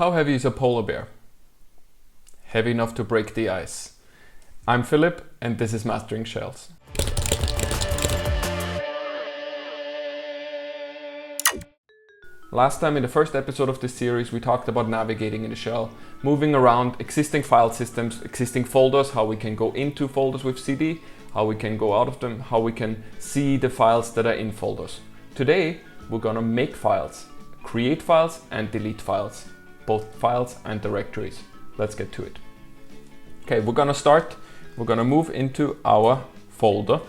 How heavy is a polar bear? Heavy enough to break the ice. I'm Philip and this is Mastering Shells. Last time in the first episode of this series we talked about navigating in the shell, moving around existing file systems, existing folders, how we can go into folders with cd, how we can go out of them, how we can see the files that are in folders. Today we're gonna make files, create files and delete files, both files and directories. Let's get to it. Okay, we're gonna move into our folder.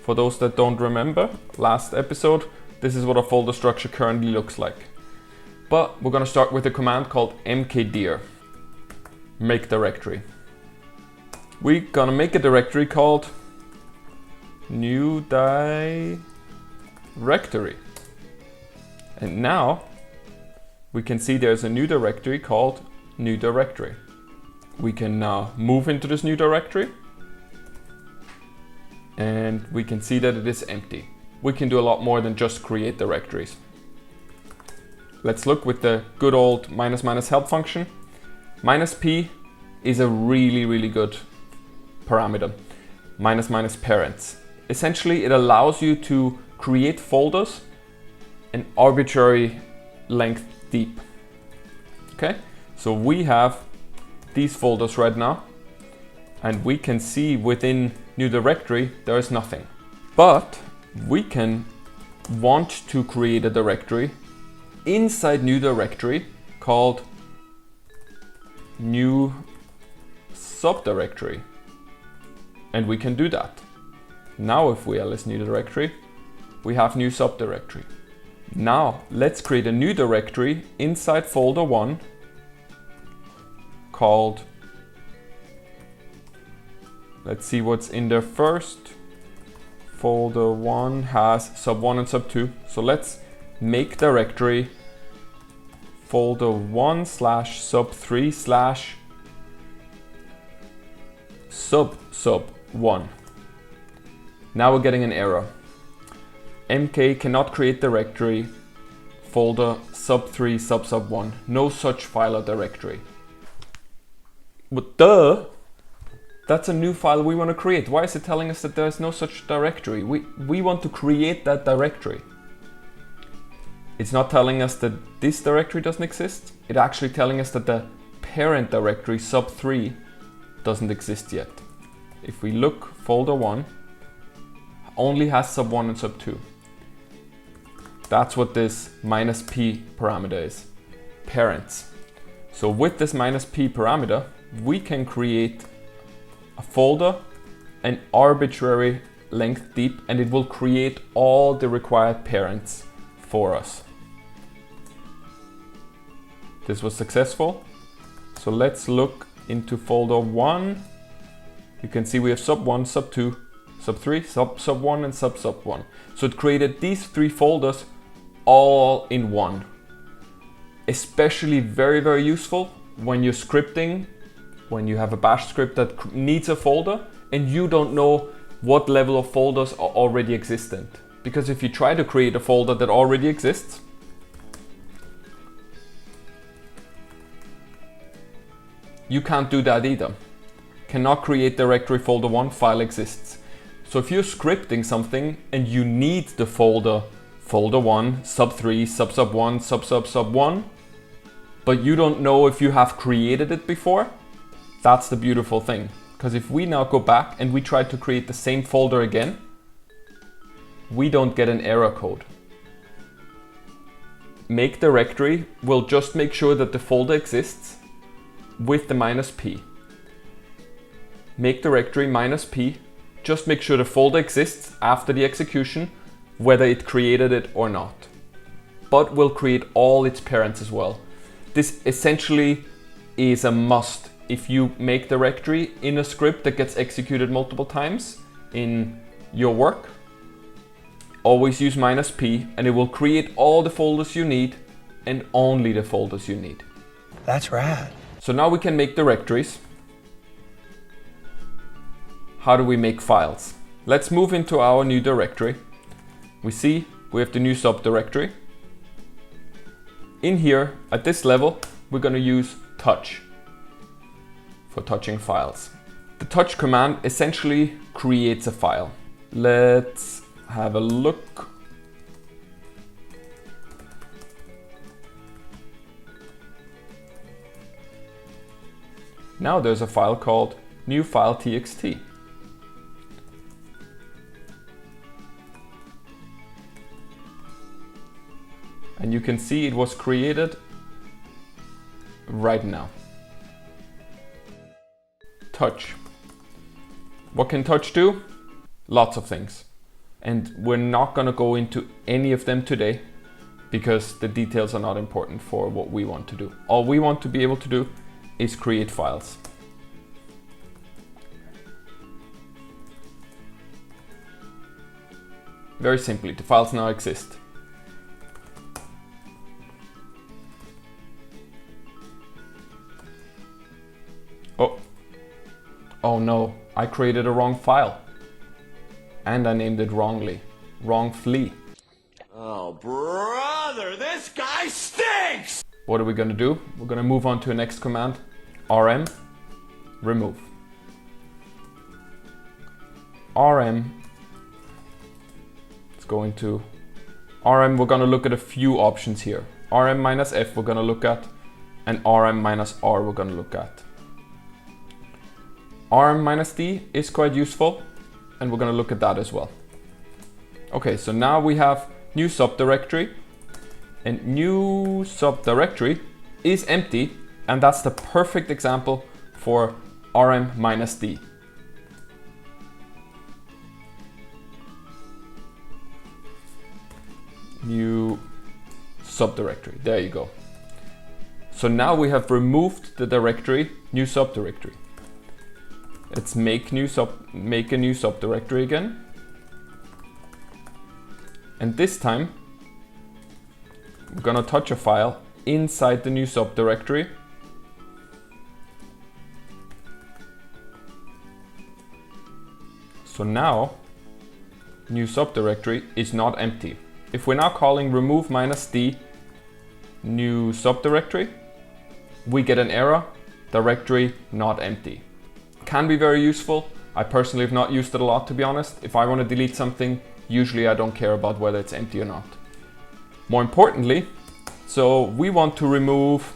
For those that don't remember last episode, this is what a folder structure currently looks like. But we're gonna start with a command called mkdir, make directory. We're gonna make a directory called new directory. And now we can see there's a new directory called new directory. We can now move into this new directory and we can see that it is empty. We can do a lot more than just create directories. Let's look with the good old -- help function. -p is a really good parameter. -- parents. Essentially, it allows you to create folders an arbitrary length deep. Okay, so we have these folders right now and we can see within new directory there is nothing. But we can want to create a directory inside new directory called new subdirectory, and we can do that. Now if we ls new directory, we have new subdirectory. Now let's create a new directory inside folder 1 called, let's see what's in there first. Folder 1 has sub1 and sub2. So let's make directory folder 1 / sub3 / sub1. Now we're getting an error. mk cannot create directory folder sub3 sub1. No such file or directory. But duh! That's a new file we want to create. Why is it telling us that there's no such directory? We want to create that directory. It's not telling us that this directory doesn't exist. It's actually telling us that the parent directory sub3 doesn't exist yet. If we look, folder 1 only has sub1 and sub2. That's what this -p parameter is, parents. So with this -p parameter, we can create a folder an arbitrary length deep and it will create all the required parents for us. This was successful. So let's look into folder 1. You can see we have sub1, sub2, sub3, sub1 and sub1. So it created these 3 folders all in one. Especially very useful when you're scripting, when you have a bash script that needs a folder and you don't know what level of folders are already existent. Because if you try to create a folder that already exists, you can't do that either. Cannot create directory folder 1, file exists. So if you're scripting something and you need the folder 1, sub3, sub1, sub1, but you don't know if you have created it before, that's the beautiful thing. Because if we now go back and we try to create the same folder again, we don't get an error code. Make directory will just make sure that the folder exists with the -p. Make directory -p, just make sure the folder exists after the execution, whether it created it or not. But will create all its parents as well. This essentially is a must if you make directory in a script that gets executed multiple times in your work. Always use -p and it will create all the folders you need and only the folders you need. That's rad. So now we can make directories. How do we make files? Let's move into our new directory. We see we have the new subdirectory. In here, at this level, we're going to use touch for touching files. The touch command essentially creates a file. Let's have a look. Now there's a file called new file.txt. And you can see it was created right now. Touch. What can touch do? Lots of things. And we're not going to go into any of them today because the details are not important for what we want to do. All we want to be able to do is create files. Very simply, the files now exist. Oh no, I created a wrong file. And I named it wrongly. Wrongfully. Oh brother, this guy stinks! What are we gonna do? We're gonna move on to the next command. rm remove. rm, let's go into rm, we're gonna look at a few options here. rm minus f we're gonna look at, and rm minus r we're gonna look at. rm minus d is quite useful, and we're going to look at that as well. Okay, so now we have new subdirectory, and new subdirectory is empty, and that's the perfect example for rm minus d. New subdirectory, there you go. So now we have removed the directory new subdirectory. Let's make a new subdirectory again. And this time we're gonna touch a file inside the new subdirectory. So now new subdirectory is not empty. If we're now calling remove minus d new subdirectory, we get an error, directory not empty. Can be very useful. I personally have not used it a lot, to be honest. If I want to delete something, usually I don't care about whether it's empty or not. More importantly, so we want to remove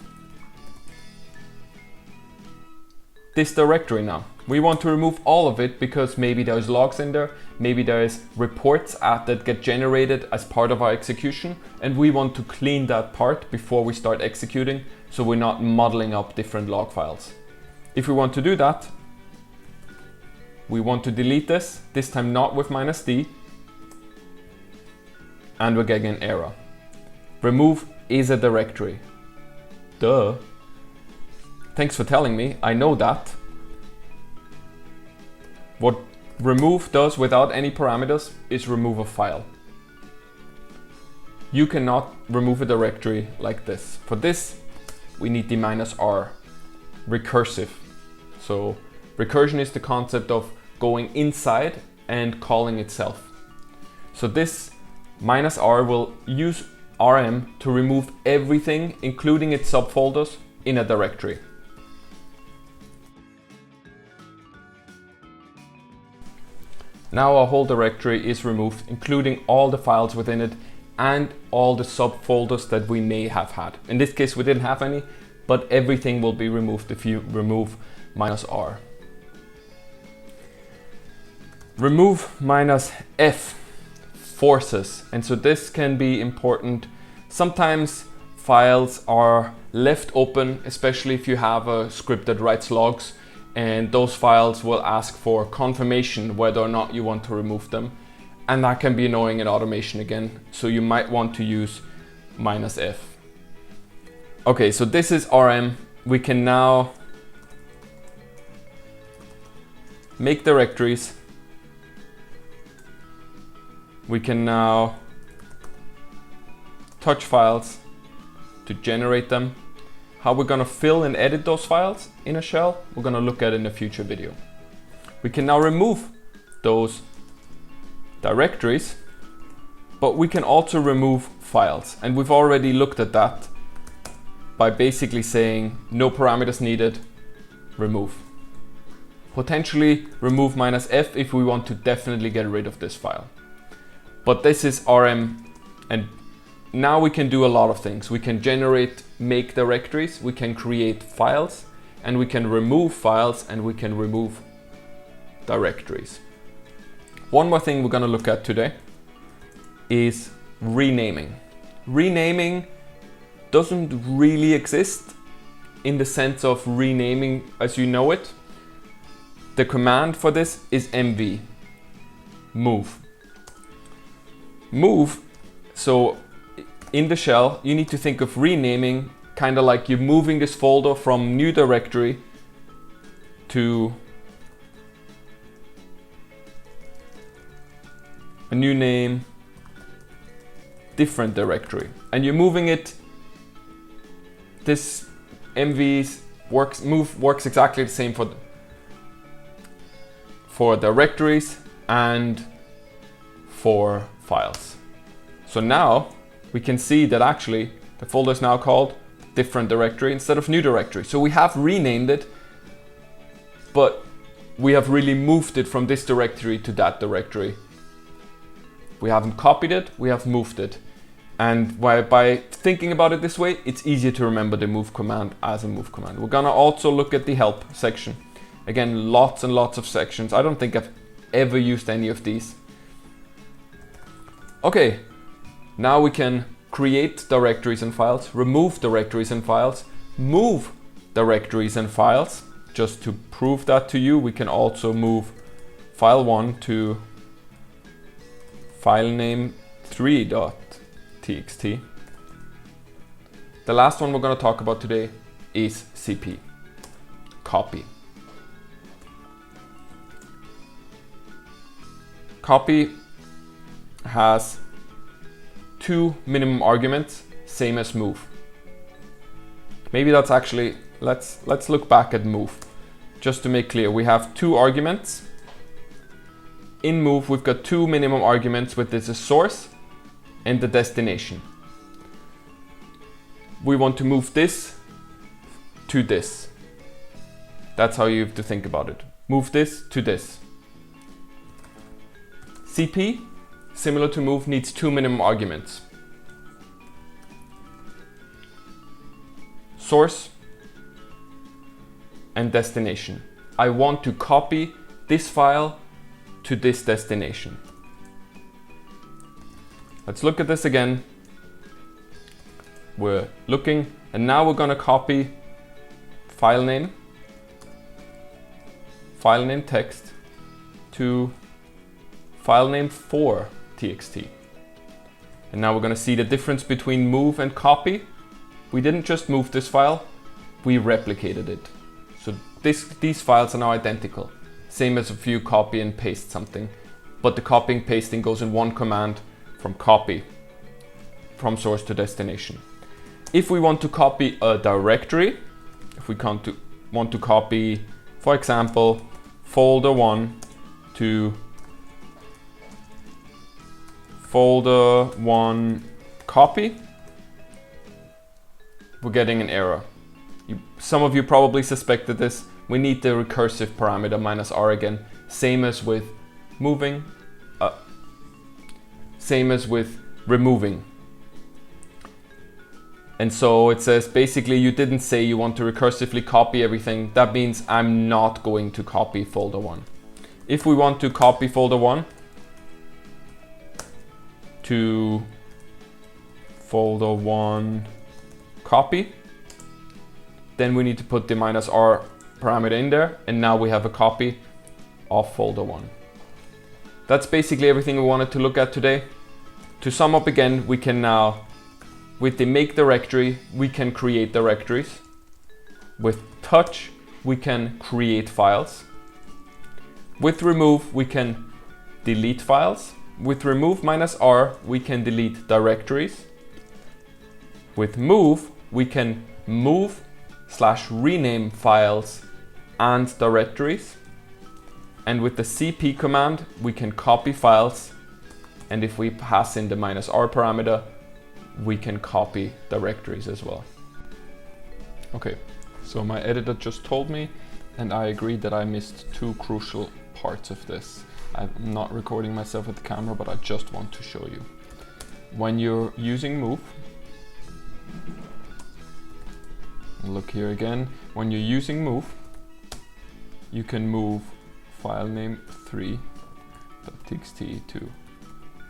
this directory now. We want to remove all of it because maybe there's logs in there, maybe there's reports that get generated as part of our execution, and we want to clean that part before we start executing, so we're not modeling up different log files. If we want to do that, we want to delete this time not with minus d, and we're getting an error. Remove is a directory. Duh. Thanks for telling me, I know that. What remove does without any parameters is remove a file. You cannot remove a directory like this. For this, we need the -r, recursive. So recursion is the concept of going inside and calling itself. So this -r will use rm to remove everything, including its subfolders, in a directory. Now our whole directory is removed, including all the files within it and all the subfolders that we may have had. In this case, we didn't have any, but everything will be removed if you remove -r. Remove -f forces, and so this can be important. Sometimes files are left open, especially if you have a script that writes logs, and those files will ask for confirmation whether or not you want to remove them, and that can be annoying in automation again, so you might want to use -f. Okay, so this is rm. We can now make directories. We can now touch files to generate them. How we're gonna fill and edit those files in a shell, we're gonna look at in a future video. We can now remove those directories, but we can also remove files, and we've already looked at that by basically saying no parameters needed, remove. Potentially remove -f if we want to definitely get rid of this file. But this is RM, and now we can do a lot of things. We can generate make directories, we can create files, and we can remove files, and we can remove directories. One more thing we're going to look at today is renaming. Renaming doesn't really exist in the sense of renaming as you know it. The command for this is mv, move. Move, so in the shell, you need to think of renaming kind of like you're moving this folder from new directory to a new name, different directory. And you're moving it, this mv works exactly the same for directories and for files. So now we can see that actually the folder is now called different directory instead of new directory. So we have renamed it, but we have really moved it from this directory to that directory. We haven't copied it, we have moved it. And by thinking about it this way, it's easier to remember the move command as a move command. We're gonna also look at the help section. Again, lots and lots of sections. I don't think I've ever used any of these. Okay, now we can create directories and files, remove directories and files, move directories and files. Just to prove that to you, we can also move file1 to filename 3.txt. The last one we're going to talk about today is cp, copy. Copy has two minimum arguments, same as move. Maybe that's actually, let's look back at move. Just to make clear, we have two arguments. In move, we've got two minimum arguments with this source and the destination. We want to move this to this. That's how you have to think about it. Move this to this. CP, similar to move, needs two minimum arguments. Source and destination. I want to copy this file to this destination. Let's look at this again. We're looking, and now we're going to copy file name text to file name 4.txt. And now we're going to see the difference between move and copy. We didn't just move this file, we replicated it. So these files are now identical. Same as if you copy and paste something, but the copying pasting goes in one command from copy, from source to destination. If we want to copy a directory, if we want to copy, for example, folder1 to folder1 copy, we're getting an error. Some of you probably suspected this. We need the recursive parameter -r again, same as with moving, same as with removing. And so it says basically you didn't say you want to recursively copy everything. That means I'm not going to copy folder1. If we want to copy folder1 to folder1 copy, then we need to put the -r parameter in there, and now we have a copy of folder1. That's basically everything we wanted to look at today. To sum up again, we can now, with the make directory, we can create directories. With touch, we can create files. With remove, we can delete files. With remove -r, we can delete directories. With move, we can move/rename files and directories. And with the cp command, we can copy files. And if we pass in the -r parameter, we can copy directories as well. Okay, so my editor just told me, and I agreed that I missed two crucial parts of this. I'm not recording myself with the camera, but I just want to show you. When you're using move, look here again, when you're using move, you can move file name 3.txt to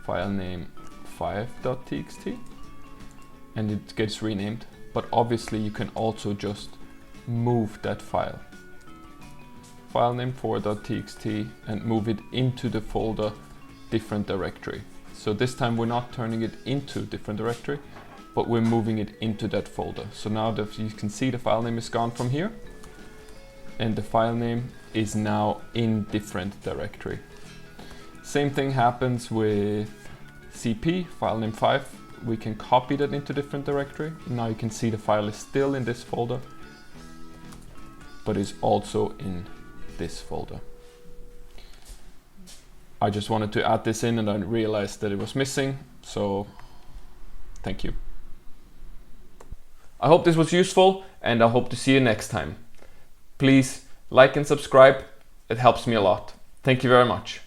file name 5.txt, and it gets renamed. But obviously you can also just move that file, file name 4.txt, and move it into the folder different directory. So this time we're not turning it into different directory, but we're moving it into that folder. So now that you can see, the file name is gone from here, and the file name is now in different directory. Same thing happens with cp, file name 5. We can copy that into different directory. Now you can see the file is still in this folder, but is also in this folder. I just wanted to add this in, and I realized that it was missing, so thank you. I hope this was useful, and I hope to see you next time. Please like and subscribe, it helps me a lot. Thank you very much.